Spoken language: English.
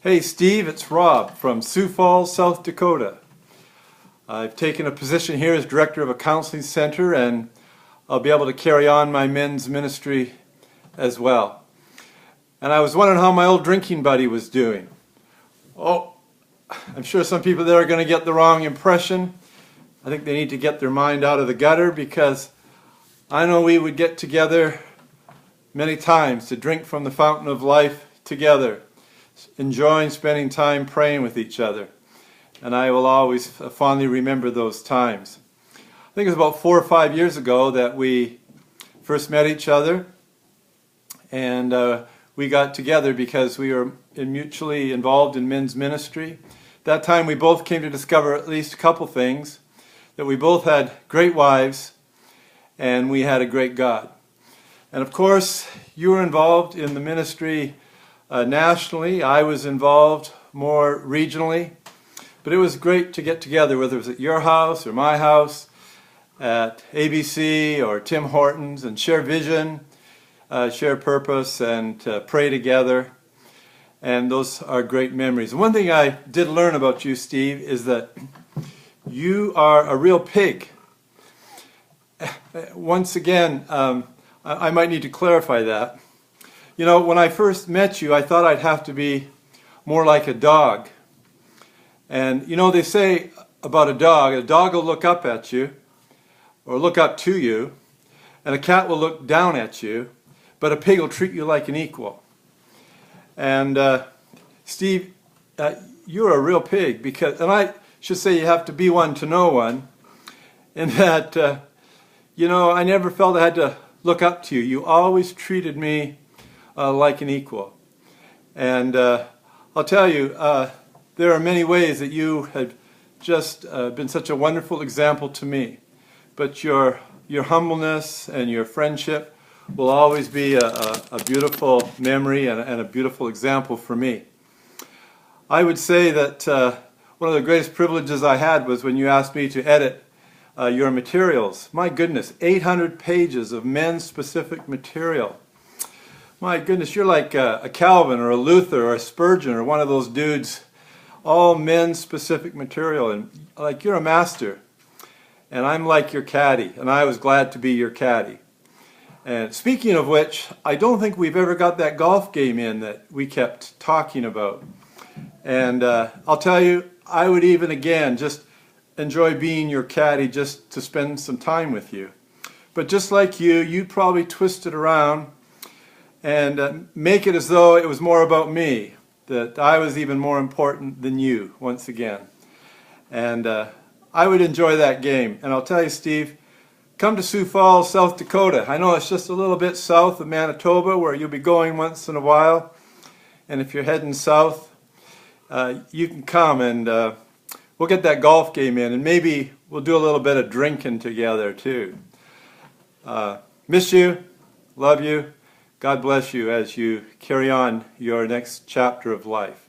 Hey Steve, it's Rob from Sioux Falls, South Dakota. I've taken a position here as director of a counseling center, and I'll be able to carry on my men's ministry as well. And I was wondering how my old drinking buddy was doing. Oh, I'm sure some people there are going to get the wrong impression. I think they need to get their mind out of the gutter, because I know we would get together many times to drink from the fountain of life together, enjoying spending time praying with each other. And I will always fondly remember those times. I think it was about 4 or 5 years ago that we first met each other, and we got together because we were mutually involved in men's ministry. That time we both came to discover at least a couple things: that we both had great wives and we had a great God. And of course, you were involved in the ministry nationally. I was involved more regionally. But it was great to get together, whether it was at your house or my house, at ABC or Tim Hortons, and share vision, share purpose, and pray together. And those are great memories. And one thing I did learn about you, Steve, is that you are a real pig. Once again, I might need to clarify that. You know, when I first met you, I thought I'd have to be more like a dog. And you know, they say about a dog will look up at you, or look up to you, and a cat will look down at you, but a pig will treat you like an equal. And Steve, you're a real pig, and I should say you have to be one to know one, in that, you know, I never felt I had to look up to you. You always treated me like an equal. And I'll tell you, there are many ways that you have just been such a wonderful example to me. But your humbleness and your friendship will always be a beautiful memory and a beautiful example for me. I would say that one of the greatest privileges I had was when you asked me to edit your materials. My goodness, 800 pages of men's-specific material. My goodness, you're like a Calvin or a Luther or a Spurgeon or one of those dudes. All men's specific material, and like, you're a master, and I'm like your caddy, and I was glad to be your caddy. And speaking of which, I don't think we've ever got that golf game in that we kept talking about. And I'll tell you, I would even again just enjoy being your caddy, just to spend some time with you. But just like you'd probably twist it around and make it as though it was more about me, that I was even more important than you, once again. And I would enjoy that game. And I'll tell you, Steve, come to Sioux Falls, South Dakota. I know it's just a little bit south of Manitoba, where you'll be going once in a while. And if you're heading south, you can come, and we'll get that golf game in, and maybe we'll do a little bit of drinking together too. Miss you, love you. God bless you as you carry on your next chapter of life.